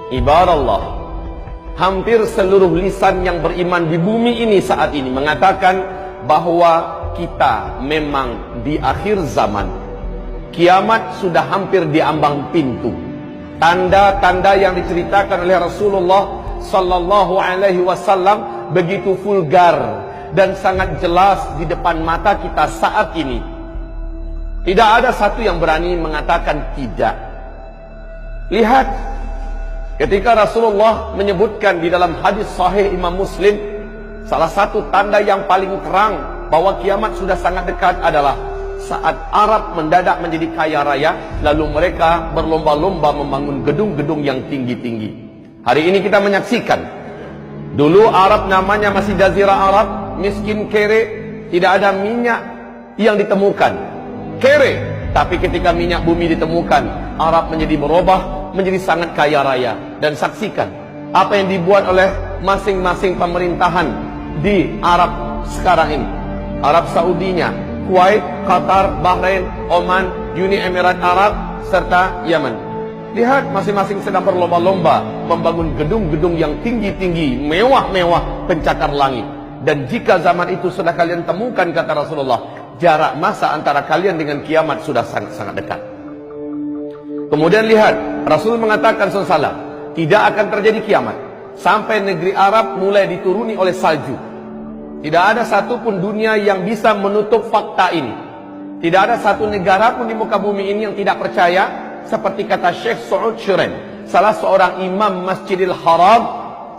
Ibarat hampir seluruh lisan yang beriman di bumi ini saat ini mengatakan bahwa kita memang di akhir zaman. Kiamat sudah hampir di ambang pintu. Tanda-tanda yang diceritakan oleh Rasulullah sallallahu alaihi wasallam begitu vulgar dan sangat jelas di depan mata kita saat ini. Tidak ada satu yang berani mengatakan tidak. Lihat, ketika Rasulullah menyebutkan di dalam hadis sahih Imam Muslim, salah satu tanda yang paling terang bahwa kiamat sudah sangat dekat adalah saat Arab mendadak menjadi kaya raya, lalu mereka berlomba-lomba membangun gedung-gedung yang tinggi-tinggi. Hari ini kita menyaksikan, dulu Arab namanya masih Jazirah Arab, miskin kere, tidak ada minyak yang ditemukan. Kere, tapi ketika minyak bumi ditemukan, Arab menjadi berubah, menjadi sangat kaya raya. Dan saksikan apa yang dibuat oleh masing-masing pemerintahan di Arab sekarang ini. Arab Saudinya, Kuwait, Qatar, Bahrain, Oman, Uni Emirat Arab, serta Yaman. Lihat, masing-masing sedang berlomba-lomba membangun gedung-gedung yang tinggi-tinggi, mewah-mewah, pencakar langit. Dan jika zaman itu sudah kalian temukan, kata Rasulullah, jarak masa antara kalian dengan kiamat sudah sangat-sangat dekat. Kemudian lihat, Rasul mengatakan SAW, tidak akan terjadi kiamat sampai negeri Arab mulai dituruni oleh salju. Tidak ada satupun dunia yang bisa menutup fakta ini. Tidak ada satu negara pun di muka bumi ini yang tidak percaya. Seperti kata Syekh Saud Shiren, salah seorang imam Masjidil Haram,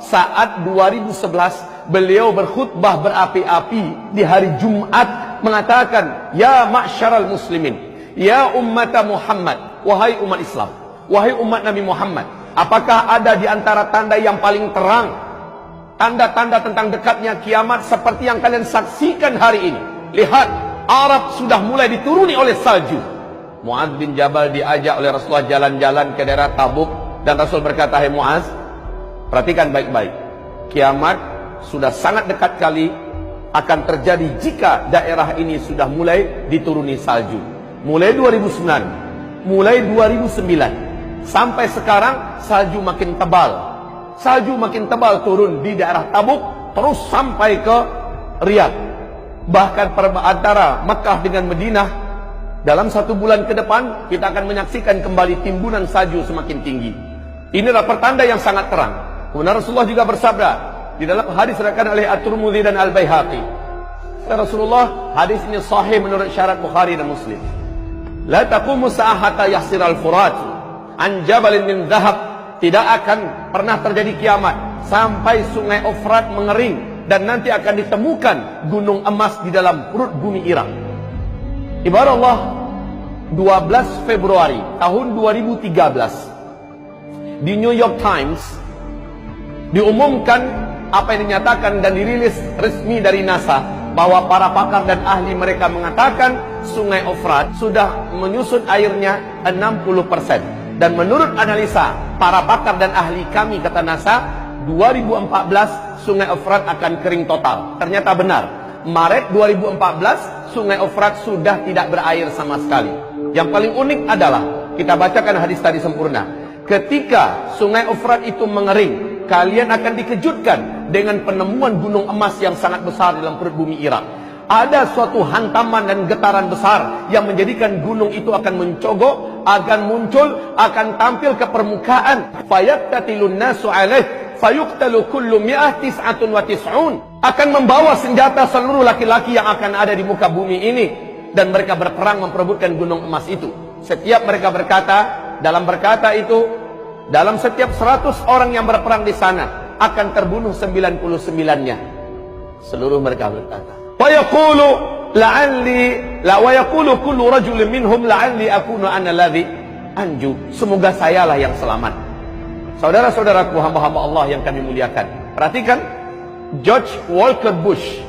saat 2011 beliau berkhutbah berapi-api di hari Jumat, mengatakan, ya ma'syaral muslimin, ya ummata Muhammad, wahai umat Islam, wahai umat Nabi Muhammad, apakah ada di antara tanda yang paling terang, tanda-tanda tentang dekatnya kiamat seperti yang kalian saksikan hari ini? Lihat, Arab sudah mulai dituruni oleh salju. Muaz bin Jabal diajak oleh Rasulullah jalan-jalan ke daerah Tabuk, dan Rasul berkata, hai Muaz, perhatikan baik-baik, kiamat sudah sangat dekat kali akan terjadi jika daerah ini sudah mulai dituruni salju. Mulai 2009, mulai 2009 sampai sekarang salju makin tebal. Salju makin tebal turun di daerah Tabuk terus sampai ke Riyadh. Bahkan antara Mekah dengan Madinah, dalam 1 bulan ke depan kita akan menyaksikan kembali timbunan salju semakin tinggi. Inilah pertanda yang sangat terang. Kemudian Rasulullah juga bersabda di dalam hadis diriwayatkan oleh At-Tirmidzi dan Al-Baihaqi. Rasulullah, hadis ini sahih menurut syarat Bukhari dan Muslim. La taqumu sa'ah hatta yahsir al-Furat an jabalin min dhahab. Tidak akan pernah terjadi kiamat sampai sungai Efrat mengering dan nanti akan ditemukan gunung emas di dalam perut bumi Irak. Ibarat Allah, 12 Februari tahun 2013 di New York Times diumumkan apa yang dinyatakan dan dirilis resmi dari NASA, bahwa para pakar dan ahli mereka mengatakan sungai Efrat sudah menyusut airnya 60%. Dan menurut analisa para pakar dan ahli kami, kata NASA, 2014 sungai Efrat akan kering total. Ternyata benar. Maret 2014 sungai Efrat sudah tidak berair sama sekali. Yang paling unik adalah, kita bacakan hadis tadi sempurna, ketika sungai Efrat itu mengering, kalian akan dikejutkan dengan penemuan gunung emas yang sangat besar dalam perut bumi Irak. Ada suatu hantaman dan getaran besar yang menjadikan gunung itu akan mencogok, akan muncul, akan tampil ke permukaan. Fayattatilun nasu alaih fayuqtalu kullu mi'ah tis'atun wa tis'un. Akan membawa senjata seluruh laki-laki yang akan ada di muka bumi ini, dan mereka berperang memperebutkan gunung emas itu. Setiap mereka berkata, dalam berkata itu, dalam setiap 100 orang yang berperang di sana akan terbunuh 99-nya. Seluruh mereka berkata, wa yaqulu la'alli la wa yaqulu kullu rajulin minhum la'alli akunu ana alladhi anju. Semoga sayalah yang selamat. Saudara-saudaraku, hamba-hamba Allah yang kami muliakan, perhatikan George Walker Bush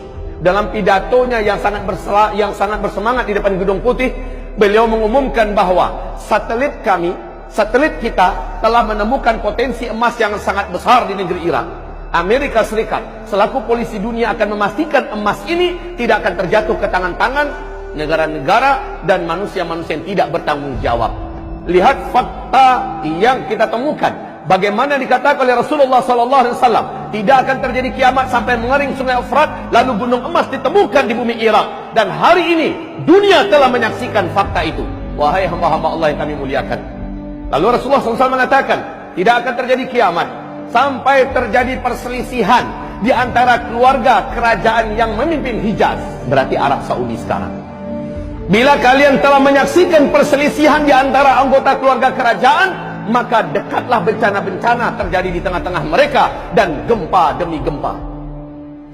dalam pidatonya yang sangat bersemangat di depan Gedung Putih. Beliau mengumumkan bahwa satelit kami, satelit kita telah menemukan potensi emas yang sangat besar di negeri Irak. Amerika Serikat selaku polisi dunia akan memastikan emas ini tidak akan terjatuh ke tangan-tangan negara-negara dan manusia-manusia yang tidak bertanggung jawab. Lihat fakta yang kita temukan. Bagaimana dikatakan oleh Rasulullah SAW, tidak akan terjadi kiamat sampai mengering sungai Efrat, lalu gunung emas ditemukan di bumi Irak. Dan hari ini dunia telah menyaksikan fakta itu. Wahai hamba-hamba Allah yang kami muliakan. Lalu Rasulullah SAW mengatakan, tidak akan terjadi kiamat sampai terjadi perselisihan di antara keluarga kerajaan yang memimpin Hijaz, berarti Arab Saudi sekarang. Bila kalian telah menyaksikan perselisihan di antara anggota keluarga kerajaan, maka dekatlah bencana-bencana terjadi di tengah-tengah mereka dan gempa demi gempa.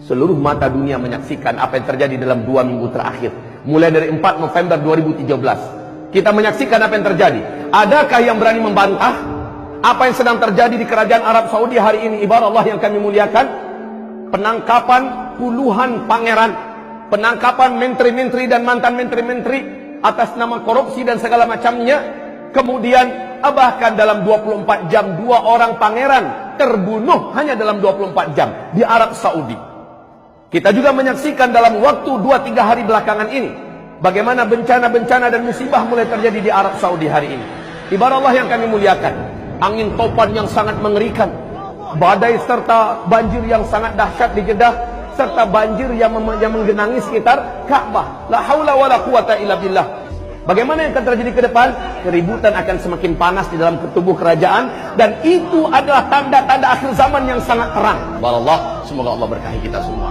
Seluruh mata dunia menyaksikan apa yang terjadi dalam 2 minggu terakhir. Mulai dari 4 November 2013. Kita menyaksikan apa yang terjadi. Adakah yang berani membantah apa yang sedang terjadi di kerajaan Arab Saudi hari ini? Ibarat Allah yang kami muliakan, penangkapan puluhan pangeran, penangkapan menteri-menteri dan mantan menteri-menteri atas nama korupsi dan segala macamnya. Kemudian bahkan dalam 24 jam 2 orang pangeran terbunuh hanya dalam 24 jam di Arab Saudi. Kita juga menyaksikan dalam waktu 2-3 hari belakangan ini bagaimana bencana-bencana dan musibah mulai terjadi di Arab Saudi hari ini. Ibarat Allah yang kami muliakan, angin topan yang sangat mengerikan, badai serta banjir yang sangat dahsyat di Jeddah, serta banjir yang menggenangi sekitar Ka'bah. La haula wala quwata illa billah. Bagaimana yang akan terjadi ke depan? Keributan akan semakin panas di dalam tubuh kerajaan, dan itu adalah tanda-tanda akhir zaman yang sangat terang. Wallah, semoga Allah berkahi kita semua.